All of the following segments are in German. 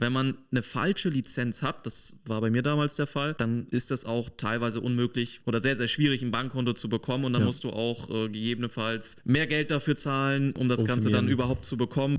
Wenn man eine falsche Lizenz hat, das war bei mir damals der Fall, dann ist das auch teilweise unmöglich oder sehr, sehr schwierig, ein Bankkonto zu bekommen und dann musst du auch gegebenenfalls mehr Geld dafür zahlen, um das Ganze dann überhaupt zu bekommen.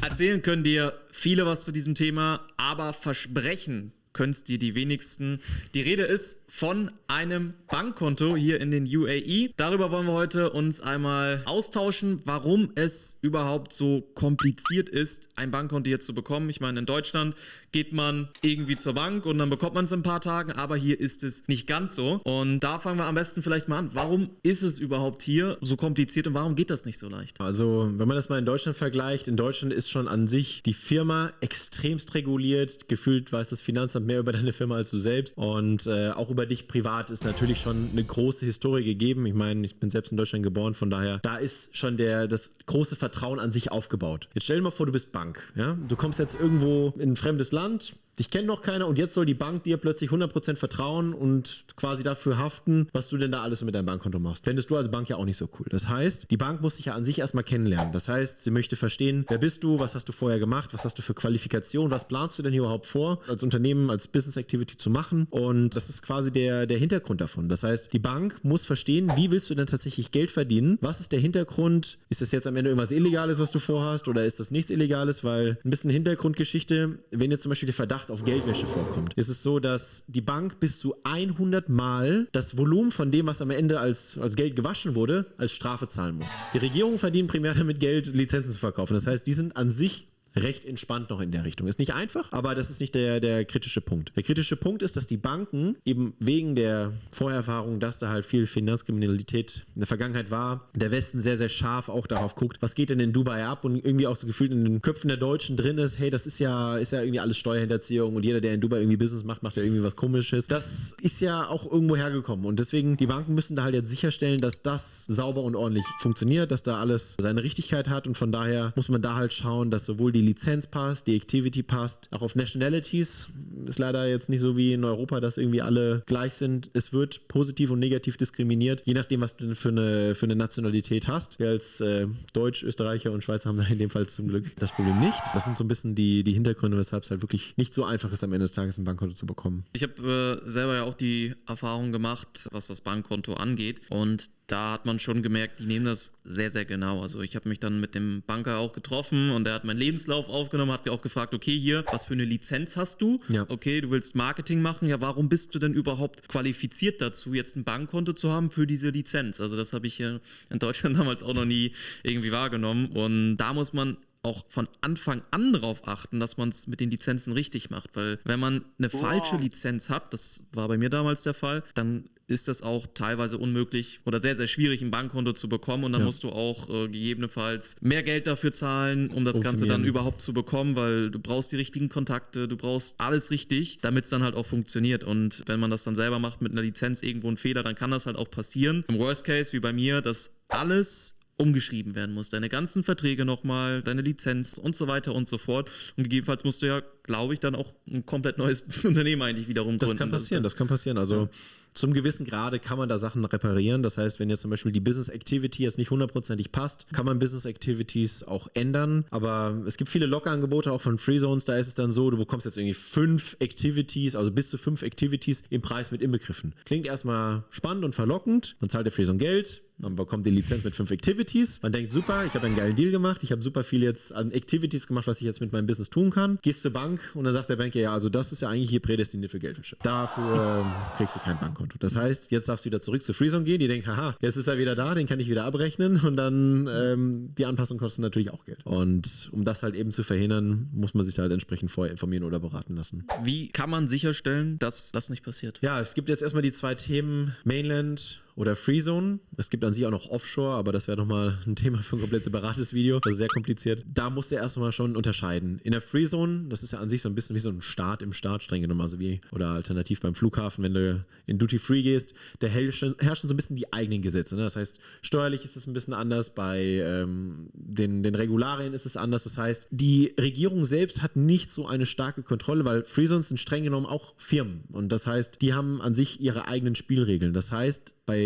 Erzählen können dir viele was zu diesem Thema, aber versprechen können es dir die wenigsten. Die Rede ist von einem Bankkonto hier in den UAE. Darüber wollen wir heute uns einmal austauschen, warum es überhaupt so kompliziert ist, ein Bankkonto hier zu bekommen. Ich meine, in Deutschland geht man irgendwie zur Bank und dann bekommt man es in ein paar Tagen, aber hier ist es nicht ganz so. Und da fangen wir am besten vielleicht mal an. Warum ist es überhaupt hier so kompliziert und warum geht das nicht so leicht? Also, wenn man das mal in Deutschland vergleicht, in Deutschland ist schon an sich die Firma extremst reguliert. Gefühlt weiß das Finanzamt mehr über deine Firma als du selbst und auch über dich privat ist natürlich schon eine große Historie gegeben. Ich meine, ich bin selbst in Deutschland geboren, von daher, da ist schon das große Vertrauen an sich aufgebaut. Jetzt stell dir mal vor, du bist Bank. Ja? Du kommst jetzt irgendwo in ein fremdes Land, dich kennt noch keiner und jetzt soll die Bank dir plötzlich 100% vertrauen und quasi dafür haften, was du denn da alles mit deinem Bankkonto machst. Fändest du als Bank ja auch nicht so cool. Das heißt, die Bank muss sich ja an sich erstmal kennenlernen. Das heißt, sie möchte verstehen, wer bist du, was hast du vorher gemacht, was hast du für Qualifikation, was planst du denn hier überhaupt vor, als Unternehmen, als Business Activity zu machen und das ist quasi der Hintergrund davon. Das heißt, die Bank muss verstehen, wie willst du denn tatsächlich Geld verdienen, was ist der Hintergrund, ist das jetzt am Ende irgendwas Illegales, was du vorhast oder ist das nichts Illegales, weil ein bisschen Hintergrundgeschichte, wenn jetzt zum Beispiel der Verdacht auf Geldwäsche vorkommt, ist es so, dass die Bank bis zu 100 Mal das Volumen von dem, was am Ende als Geld gewaschen wurde, als Strafe zahlen muss. Die Regierung verdient primär damit Geld, Lizenzen zu verkaufen. Das heißt, die sind an sich recht entspannt noch in der Richtung. Ist nicht einfach, aber das ist nicht der kritische Punkt. Der kritische Punkt ist, dass die Banken eben wegen der Vorerfahrung, dass da halt viel Finanzkriminalität in der Vergangenheit war, der Westen sehr, sehr scharf auch darauf guckt, was geht denn in Dubai ab und irgendwie auch so gefühlt in den Köpfen der Deutschen drin ist, hey, das ist ja irgendwie alles Steuerhinterziehung und jeder, der in Dubai irgendwie Business macht, macht ja irgendwie was Komisches. Das ist ja auch irgendwo hergekommen und deswegen, die Banken müssen da halt jetzt sicherstellen, dass das sauber und ordentlich funktioniert, dass da alles seine Richtigkeit hat und von daher muss man da halt schauen, dass sowohl die Lizenz passt, die Activity passt, auch auf Nationalities. Ist leider jetzt nicht so wie in Europa, dass irgendwie alle gleich sind. Es wird positiv und negativ diskriminiert, je nachdem, was du für eine Nationalität hast. Wir als Deutsch, Österreicher und Schweizer haben da in dem Fall zum Glück das Problem nicht. Das sind so ein bisschen die Hintergründe, weshalb es halt wirklich nicht so einfach ist, am Ende des Tages ein Bankkonto zu bekommen. Ich habe selber ja auch die Erfahrung gemacht, was das Bankkonto angeht und da hat man schon gemerkt, die nehmen das sehr, sehr genau. Also ich habe mich dann mit dem Banker auch getroffen und der hat meinen Lebenslauf aufgenommen, hat auch gefragt, okay, hier, was für eine Lizenz hast du? Ja. Okay, du willst Marketing machen. Ja, warum bist du denn überhaupt qualifiziert dazu, jetzt ein Bankkonto zu haben für diese Lizenz? Also das habe ich hier in Deutschland damals auch noch nie irgendwie wahrgenommen. Und da muss man auch von Anfang an darauf achten, dass man es mit den Lizenzen richtig macht. Weil wenn man eine falsche Lizenz hat, das war bei mir damals der Fall, dann ist das auch teilweise unmöglich oder sehr, sehr schwierig, ein Bankkonto zu bekommen und dann musst du auch gegebenenfalls mehr Geld dafür zahlen, um das Ganze dann überhaupt zu bekommen, weil du brauchst die richtigen Kontakte, du brauchst alles richtig, damit es dann halt auch funktioniert und wenn man das dann selber macht mit einer Lizenz irgendwo ein Fehler, dann kann das halt auch passieren. Im Worst Case, wie bei mir, dass alles umgeschrieben werden muss. Deine ganzen Verträge nochmal, deine Lizenz und so weiter und so fort. Und gegebenenfalls musst du ja, glaube ich, dann auch ein komplett neues Unternehmen eigentlich wiederum gründen. Das kann passieren. Also zum gewissen Grade kann man da Sachen reparieren. Das heißt, wenn jetzt zum Beispiel die Business Activity jetzt nicht 100%ig passt, kann man Business Activities auch ändern. Aber es gibt viele Locker-Angebote, auch von Free Zones. Da ist es dann so, du bekommst jetzt irgendwie 5 Activities, also bis zu 5 Activities im Preis mit inbegriffen. Klingt erstmal spannend und verlockend. Man zahlt der Free Zone Geld, man bekommt die Lizenz mit 5 Activities. Man denkt, super, ich habe einen geilen Deal gemacht. Ich habe super viel jetzt an Activities gemacht, was ich jetzt mit meinem Business tun kann. Gehst zur Bank und dann sagt der Banker, ja, also das ist ja eigentlich hier prädestiniert für Geldwäsche. Dafür kriegst du kein Bankkonto. Das heißt, jetzt darfst du wieder zurück zu Free Zone gehen. Die denken, haha, jetzt ist er wieder da, den kann ich wieder abrechnen und dann die Anpassung kostet natürlich auch Geld. Und um das halt eben zu verhindern, muss man sich da halt entsprechend vorher informieren oder beraten lassen. Wie kann man sicherstellen, dass das nicht passiert? Ja, es gibt jetzt erstmal die 2 Themen, Mainland oder Free Zone. Es gibt an sich auch noch Offshore, aber das wäre nochmal ein Thema für ein komplett separates Video. Das ist sehr kompliziert. Da musst du erstmal schon unterscheiden. In der Free Zone, das ist ja an sich so ein bisschen wie so ein Staat im Staat, streng genommen, also wie, oder alternativ beim Flughafen, wenn du in Duty Free gehst, da herrschen so ein bisschen die eigenen Gesetze. Ne? Das heißt, steuerlich ist es ein bisschen anders, bei den Regularien ist es anders. Das heißt, die Regierung selbst hat nicht so eine starke Kontrolle, weil Free Zones sind streng genommen auch Firmen. Und das heißt, die haben an sich ihre eigenen Spielregeln. Das heißt, bei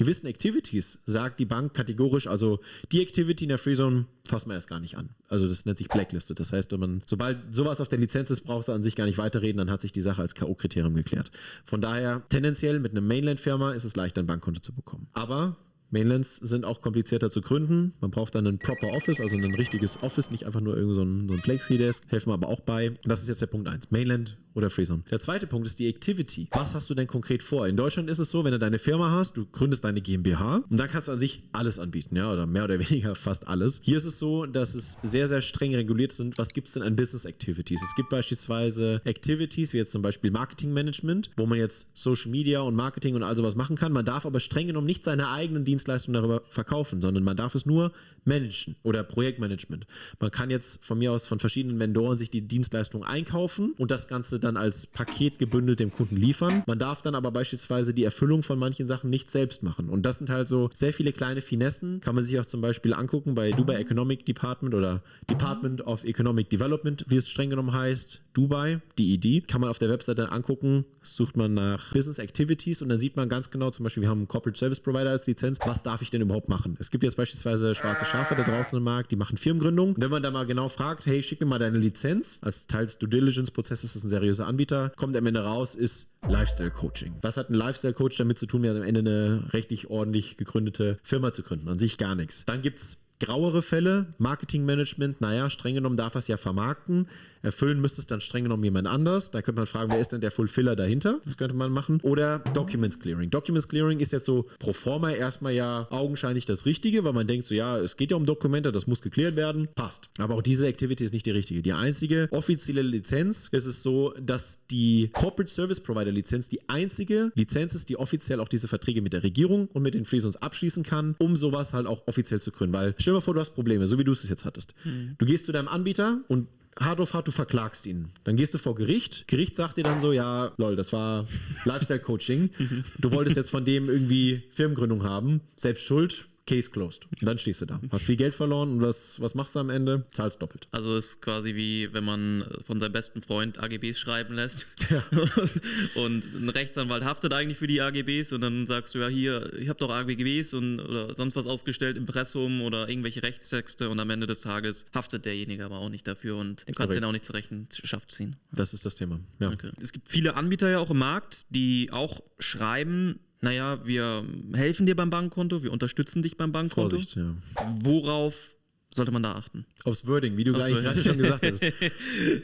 gewissen Activities sagt die Bank kategorisch, also die Activity in der Freezone fassen wir erst gar nicht an. Also das nennt sich Blacklisted. Das heißt, sobald sowas auf der Lizenz ist, brauchst du an sich gar nicht weiterreden, dann hat sich die Sache als K.O.-Kriterium geklärt. Von daher, tendenziell mit einer Mainland-Firma ist es leichter, ein Bankkonto zu bekommen. Aber Mainlands sind auch komplizierter zu gründen. Man braucht dann ein proper Office, also ein richtiges Office, nicht einfach nur irgend so ein Flexi-Desk. Helfen wir aber auch bei. Das ist jetzt der Punkt 1. Mainland oder Freezone. Der zweite Punkt ist die Activity. Was hast du denn konkret vor? In Deutschland ist es so, wenn du deine Firma hast, du gründest deine GmbH und dann kannst du an sich alles anbieten, ja, oder mehr oder weniger fast alles. Hier ist es so, dass es sehr, sehr streng reguliert sind. Was gibt es denn an Business Activities? Es gibt beispielsweise Activities, wie jetzt zum Beispiel Marketing Management, wo man jetzt Social Media und Marketing und all sowas machen kann. Man darf aber streng genommen nicht seine eigenen Dienstleistungen darüber verkaufen, sondern man darf es nur managen oder Projektmanagement. Man kann jetzt von mir aus von verschiedenen Vendoren sich die Dienstleistung einkaufen und das Ganze dann als Paket gebündelt dem Kunden liefern. Man darf dann aber beispielsweise die Erfüllung von manchen Sachen nicht selbst machen. Und das sind halt so sehr viele kleine Finessen. Kann man sich auch zum Beispiel angucken bei Dubai Economic Department oder Department of Economic Development, wie es streng genommen heißt. Dubai, DED. Kann man auf der Webseite angucken, sucht man nach Business Activities und dann sieht man ganz genau, zum Beispiel wir haben einen Corporate Service Provider als Lizenz, was darf ich denn überhaupt machen? Es gibt jetzt beispielsweise schwarze Schafe da draußen im Markt, die machen Firmengründung. Wenn man da mal genau fragt, hey, schick mir mal deine Lizenz, als Teil des Due Diligence-Prozesses ist ein seriöser Anbieter, kommt am Ende raus, ist Lifestyle-Coaching. Was hat ein Lifestyle-Coach damit zu tun, mir am Ende eine rechtlich ordentlich gegründete Firma zu gründen? An sich gar nichts. Dann gibt es grauere Fälle, Marketingmanagement, naja, streng genommen darf er es ja vermarkten. Erfüllen müsste es dann streng genommen jemand anders. Da könnte man fragen, wer ist denn der Fulfiller dahinter? Das könnte man machen. Oder Documents Clearing. Documents Clearing ist jetzt so pro forma erstmal ja augenscheinlich das Richtige, weil man denkt so, ja, es geht ja um Dokumente, das muss geklärt werden. Passt. Aber auch diese Activity ist nicht die richtige. Die einzige offizielle Lizenz ist es so, dass die Corporate Service Provider Lizenz die einzige Lizenz ist, die offiziell auch diese Verträge mit der Regierung und mit den Freezones abschließen kann, um sowas halt auch offiziell zu gründen. Weil stell dir mal vor, du hast Probleme, so wie du es jetzt hattest. Du gehst zu deinem Anbieter und hart auf hart, du verklagst ihn. Dann gehst du vor Gericht. Gericht sagt dir dann so, ja, lol, das war Lifestyle-Coaching. Du wolltest jetzt von dem irgendwie Firmengründung haben. Selbst schuld. Case closed. Und dann stehst du da. Hast viel Geld verloren und was machst du am Ende? Zahlst doppelt. Also ist quasi wie, wenn man von seinem besten Freund AGBs schreiben lässt. Ja. Und ein Rechtsanwalt haftet eigentlich für die AGBs und dann sagst du, ja hier, ich habe doch AGBs oder sonst was ausgestellt, Impressum oder irgendwelche Rechtstexte und am Ende des Tages haftet derjenige aber auch nicht dafür und den kannst du dann auch nicht zur Rechenschaft ziehen. Das ist das Thema. Ja. Okay. Es gibt viele Anbieter ja auch im Markt, die auch schreiben, naja, wir helfen dir beim Bankkonto, wir unterstützen dich beim Bankkonto. Vorsicht, ja. Worauf sollte man da achten? Aufs Wording, wie du gerade schon gesagt hast.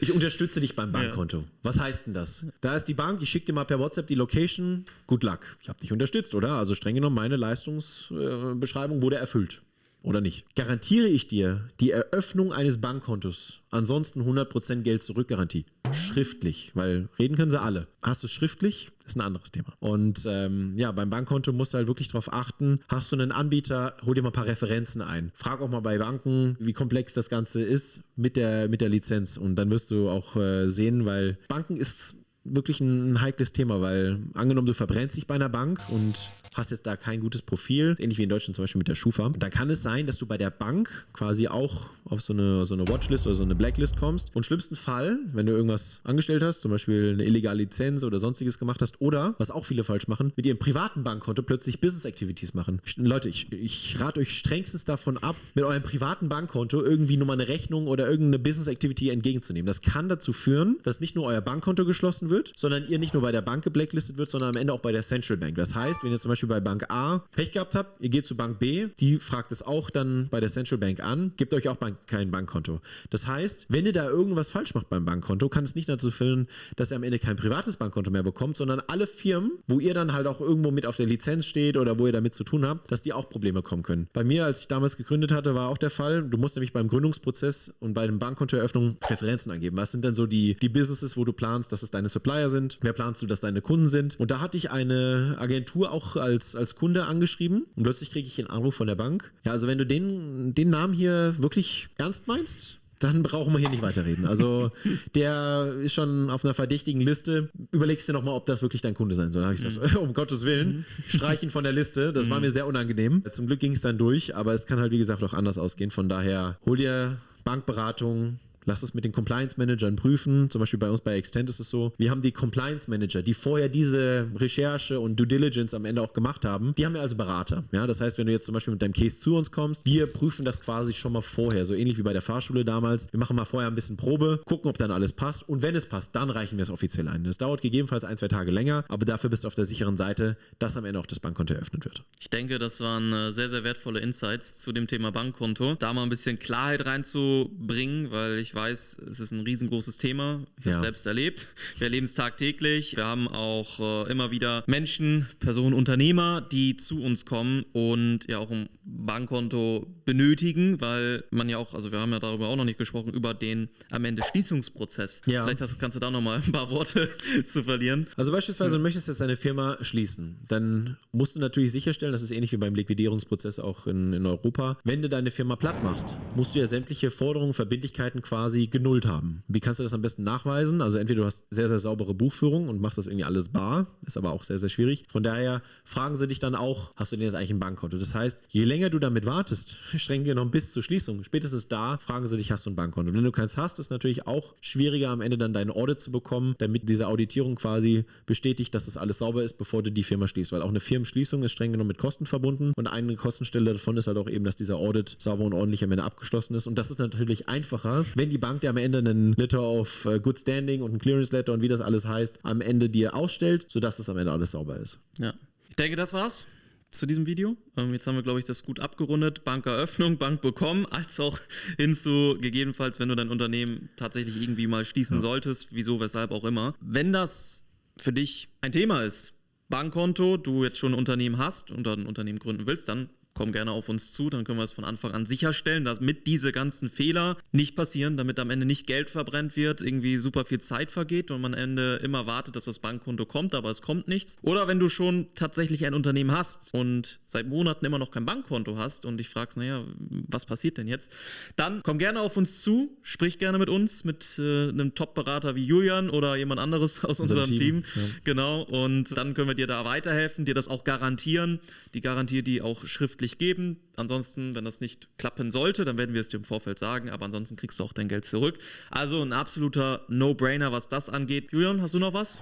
Ich unterstütze dich beim Bankkonto. Ja. Was heißt denn das? Da ist die Bank, ich schicke dir mal per WhatsApp die Location. Good luck. Ich habe dich unterstützt, oder? Also streng genommen, meine Leistungsbeschreibung wurde erfüllt. Oder nicht? Garantiere ich dir die Eröffnung eines Bankkontos, ansonsten 100% Geld zurück Garantie. Schriftlich, weil reden können sie alle. Hast du es schriftlich? Das ist ein anderes Thema. Und beim Bankkonto musst du halt wirklich darauf achten, hast du einen Anbieter, hol dir mal ein paar Referenzen ein. Frag auch mal bei Banken, wie komplex das Ganze ist mit der Lizenz. Und dann wirst du auch sehen, weil Banken ist wirklich ein heikles Thema, weil angenommen, du verbrennst dich bei einer Bank und hast jetzt da kein gutes Profil, ähnlich wie in Deutschland zum Beispiel mit der Schufa, dann kann es sein, dass du bei der Bank quasi auch auf so eine Watchlist oder so eine Blacklist kommst und im schlimmsten Fall, wenn du irgendwas angestellt hast, zum Beispiel eine illegale Lizenz oder sonstiges gemacht hast oder, was auch viele falsch machen, mit ihrem privaten Bankkonto plötzlich Business Activities machen. Leute, ich rate euch strengstens davon ab, mit eurem privaten Bankkonto irgendwie nur mal eine Rechnung oder irgendeine Business Activity entgegenzunehmen. Das kann dazu führen, dass nicht nur euer Bankkonto geschlossen wird, sondern ihr nicht nur bei der Bank geblacklistet wird, sondern am Ende auch bei der Central Bank. Das heißt, wenn ihr zum Beispiel bei Bank A Pech gehabt habt, ihr geht zu Bank B, die fragt es auch dann bei der Central Bank an, gibt euch auch kein Bankkonto. Das heißt, wenn ihr da irgendwas falsch macht beim Bankkonto, kann es nicht dazu führen, dass ihr am Ende kein privates Bankkonto mehr bekommt, sondern alle Firmen, wo ihr dann halt auch irgendwo mit auf der Lizenz steht oder wo ihr damit zu tun habt, dass die auch Probleme kommen können. Bei mir, als ich damals gegründet hatte, war auch der Fall, du musst nämlich beim Gründungsprozess und bei der Bankkontoeröffnung Referenzen angeben. Was sind denn so die Businesses, wo du planst, dass es deine Supplier sind? Wer planst du, dass deine Kunden sind? Und da hatte ich eine Agentur auch als Kunde angeschrieben und plötzlich kriege ich einen Anruf von der Bank. Ja, also wenn du den Namen hier wirklich ernst meinst, dann brauchen wir hier nicht weiterreden. Also der ist schon auf einer verdächtigen Liste. Überlegst dir nochmal, ob das wirklich dein Kunde sein soll. Da habe ich gesagt, um Gottes Willen, streich ihn von der Liste. Das war mir sehr unangenehm. Zum Glück ging es dann durch, aber es kann halt wie gesagt auch anders ausgehen. Von daher hol dir Bankberatung, lass es mit den Compliance-Managern prüfen. Zum Beispiel bei uns bei Extend ist es so, wir haben die Compliance-Manager, die vorher diese Recherche und Due Diligence am Ende auch gemacht haben, die haben wir als Berater. Ja, das heißt, wenn du jetzt zum Beispiel mit deinem Case zu uns kommst, wir prüfen das quasi schon mal vorher, so ähnlich wie bei der Fahrschule damals. Wir machen mal vorher ein bisschen Probe, gucken, ob dann alles passt und wenn es passt, dann reichen wir es offiziell ein. Das dauert gegebenenfalls 1-2 Tage länger, aber dafür bist du auf der sicheren Seite, dass am Ende auch das Bankkonto eröffnet wird. Ich denke, das waren sehr, sehr wertvolle Insights zu dem Thema Bankkonto. Da mal ein bisschen Klarheit reinzubringen, weil ich weiß, es ist ein riesengroßes Thema. Ich habe es selbst erlebt. Wir erleben es tagtäglich. Wir haben auch immer wieder Menschen, Personen, Unternehmer, die zu uns kommen und ja auch ein Bankkonto benötigen, weil man ja auch, also wir haben ja darüber auch noch nicht gesprochen, über den am Ende Schließungsprozess. Ja. Vielleicht kannst du da nochmal ein paar Worte zu verlieren. Also beispielsweise, du möchtest jetzt deine Firma schließen, dann musst du natürlich sicherstellen, das ist ähnlich wie beim Liquidierungsprozess auch in Europa, wenn du deine Firma platt machst, musst du ja sämtliche Forderungen, Verbindlichkeiten quasi genullt haben. Wie kannst du das am besten nachweisen? Also entweder du hast sehr, sehr saubere Buchführung und machst das irgendwie alles bar, ist aber auch sehr, sehr schwierig. Von daher fragen sie dich dann auch, hast du denn jetzt eigentlich ein Bankkonto? Das heißt, je länger du damit wartest, streng genommen bis zur Schließung, spätestens da fragen sie dich, hast du ein Bankkonto? Wenn du keins hast, ist natürlich auch schwieriger am Ende dann dein Audit zu bekommen, damit diese Auditierung quasi bestätigt, dass das alles sauber ist, bevor du die Firma schließt. Weil auch eine Firmenschließung ist streng genommen mit Kosten verbunden und eine Kostenstelle davon ist halt auch eben, dass dieser Audit sauber und ordentlich am Ende abgeschlossen ist. Und das ist natürlich einfacher, wenn die Bank dir am Ende einen Letter of Good Standing und ein Clearance Letter und wie das alles heißt, am Ende dir ausstellt, sodass es am Ende alles sauber ist. Ja, ich denke, das war's zu diesem Video. Jetzt haben wir, glaube ich, das gut abgerundet. Bankeröffnung, Bank bekommen, als auch hin zu gegebenenfalls, wenn du dein Unternehmen tatsächlich irgendwie mal schließen solltest, wieso, weshalb auch immer. Wenn das für dich ein Thema ist, Bankkonto, du jetzt schon ein Unternehmen hast und ein Unternehmen gründen willst, dann komm gerne auf uns zu, dann können wir es von Anfang an sicherstellen, damit diese ganzen Fehler nicht passieren, damit am Ende nicht Geld verbrennt wird, irgendwie super viel Zeit vergeht und man am Ende immer wartet, dass das Bankkonto kommt, aber es kommt nichts. Oder wenn du schon tatsächlich ein Unternehmen hast und seit Monaten immer noch kein Bankkonto hast und dich fragst, naja, was passiert denn jetzt? Dann komm gerne auf uns zu, sprich gerne mit uns, mit einem Top-Berater wie Julian oder jemand anderes aus unserem Team. Ja. Genau, und dann können wir dir da weiterhelfen, dir das auch garantieren, die Garantie, die auch schriftlich geben. Ansonsten, wenn das nicht klappen sollte, dann werden wir es dir im Vorfeld sagen, aber ansonsten kriegst du auch dein Geld zurück. Also ein absoluter No-Brainer, was das angeht. Julian, hast du noch was?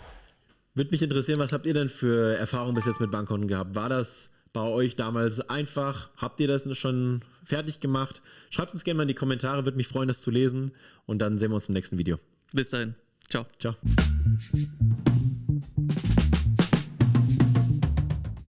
Würde mich interessieren, was habt ihr denn für Erfahrungen bis jetzt mit Bankkonten gehabt? War das bei euch damals einfach? Habt ihr das schon fertig gemacht? Schreibt uns gerne mal in die Kommentare, würde mich freuen, das zu lesen und dann sehen wir uns im nächsten Video. Bis dahin. Ciao. Ciao.